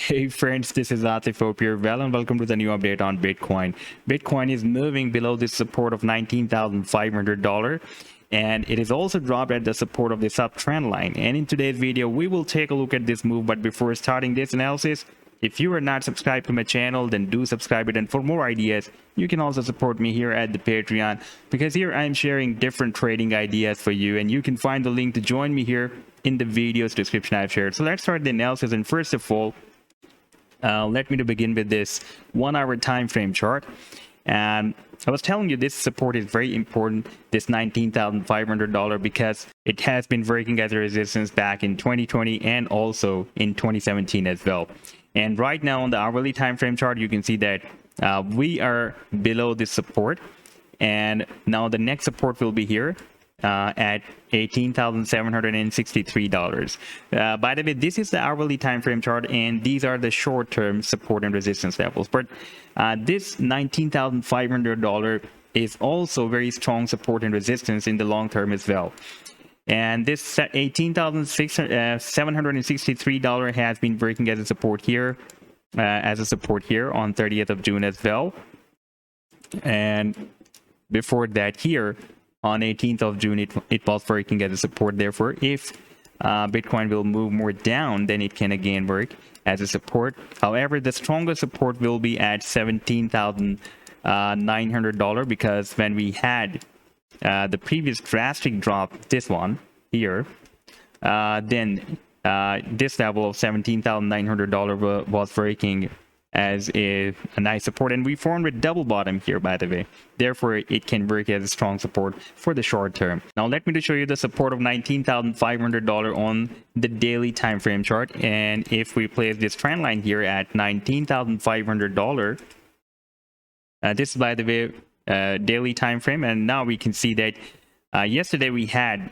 Hey friends, this is Atif. Hope you're well and welcome to the new update on Bitcoin. Bitcoin is moving below this support of $19,500 and it is also dropped at the support of this uptrend line. And in today's video, we will take a look at this move. But before starting this analysis, if you are not subscribed to my channel, then do subscribe it. And for more ideas, you can also support me here at the Patreon, because here I'm sharing different trading ideas for you, and you can find the link to join me here in the video's description I've shared. So let's start the analysis. And first of all, let me to begin with this 1 hour time frame chart. And I was telling you this support is very important, this $19,500, because it has been working as a resistance back in 2020 and also in 2017 as well. And right now on the hourly time frame chart, you can see that we are below this support, and now the next support will be here at $18,763. By the way, this is the hourly time frame chart, and these are the short-term support and resistance levels. But this $19,500 is also very strong support and resistance in the long term as well. And this $18,763 has been working as a support here, on 30th of June as well. And before that here, on 18th of June, it was working as a support. Therefore, if Bitcoin will move more down, then it can again work as a support. However, the strongest support will be at $17,900, because when we had the previous drastic drop, this one here, then this level of $17,900 was working as a nice support, and we formed a double bottom here, by the way. Therefore, it can work as a strong support for the short term. Now let me show you the support of $19,500 on the daily time frame chart. And if we place this trend line here at $19,500, this is, by the way, daily time frame. And now we can see that yesterday we had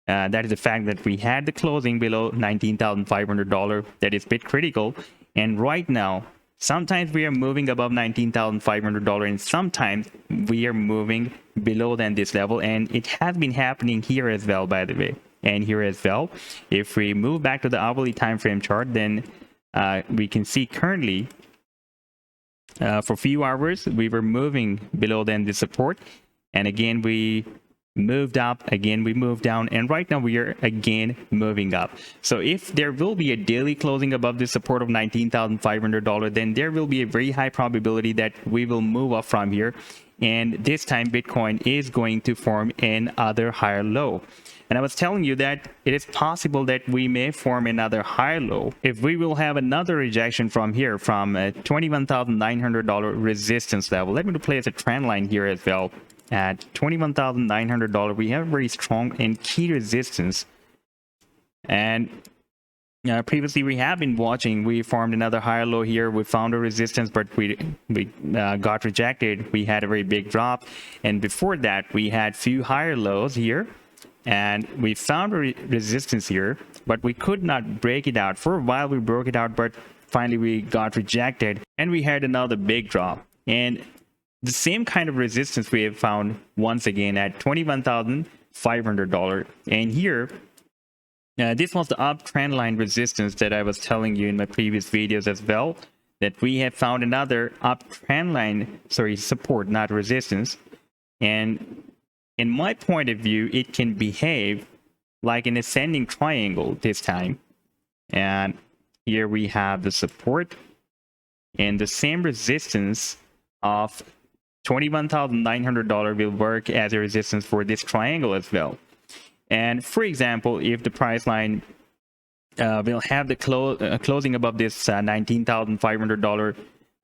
that is the fact that we had the closing below $19,500. That is a bit critical. And right now, sometimes we are moving above $19,500, and sometimes we are moving below than this level. And it has been happening here as well, by the way, and here as well. If we move back to the hourly time frame chart, then we can see currently for a few hours we were moving below than the support, and again we moved up, again we moved down, and right now we are again moving up. So if there will be a daily closing above the support of $19,500, then there will be a very high probability that we will move up from here, and this time Bitcoin is going to form another higher low. And I was telling you that it is possible that we may form another higher low if we will have another rejection from here, from a $21,900 resistance level. Let me place a trend line here as well. At $21,900, we have a very strong and key resistance. And previously we have been watching, we formed another higher low here. We found a resistance, but we got rejected. We had a very big drop, and before that we had few higher lows here, and we found a resistance here, but we could not break it out. For a while we broke it out, but finally we got rejected, and we had another big drop. And the same kind of resistance we have found once again at $21,500. And here, this was the uptrend line resistance that I was telling you in my previous videos as well, that we have found another uptrend line, support, not resistance. And in my point of view, it can behave like an ascending triangle this time. And here we have the support and the same resistance of $21,900 will work as a resistance for this triangle as well. And for example, if the price line will have the closing above this $19,500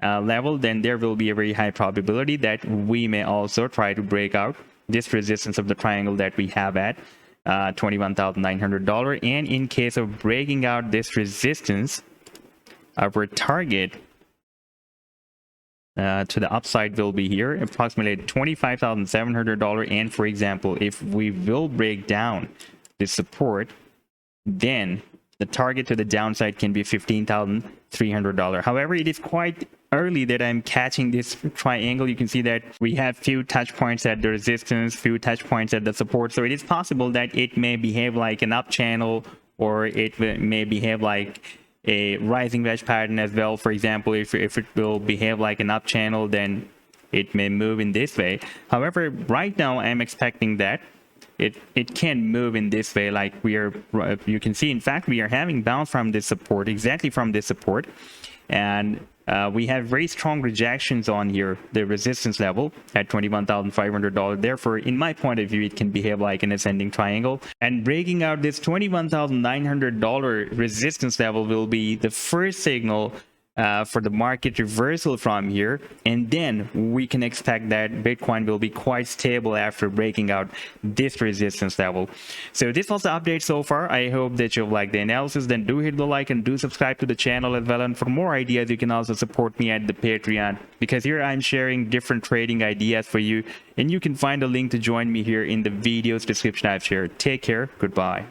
level, then there will be a very high probability that we may also try to break out this resistance of the triangle that we have at $21,900. And in case of breaking out this resistance, our target to the upside will be here, approximately $25,700. And for example, if we will break down this support, then the target to the downside can be $15,300. However, it is quite early that I'm catching this triangle. You can see that we have few touch points at the resistance, few touch points at the support. So it is possible that it may behave like an up channel, or it may behave like a rising wedge pattern as well. For example, if it will behave like an up channel, then it may move in this way. However, right now I'm expecting that it can move in this way, like we are, you can see, in fact, we are having bounce from this support, exactly from this support, and we have very strong rejections on here, the resistance level at $21,500. Therefore, in my point of view, it can behave like an ascending triangle, and breaking out this $21,900 resistance level will be the first signal for the market reversal from here, and then we can expect that Bitcoin will be quite stable after breaking out this resistance level. So this was the update so far. I hope that you've liked the analysis. Then do hit the like and do subscribe to the channel as well, and for more ideas you can also support me at the Patreon, because here I'm sharing different trading ideas for you, and you can find a link to join me here in the video's description I've shared. Take care. Goodbye.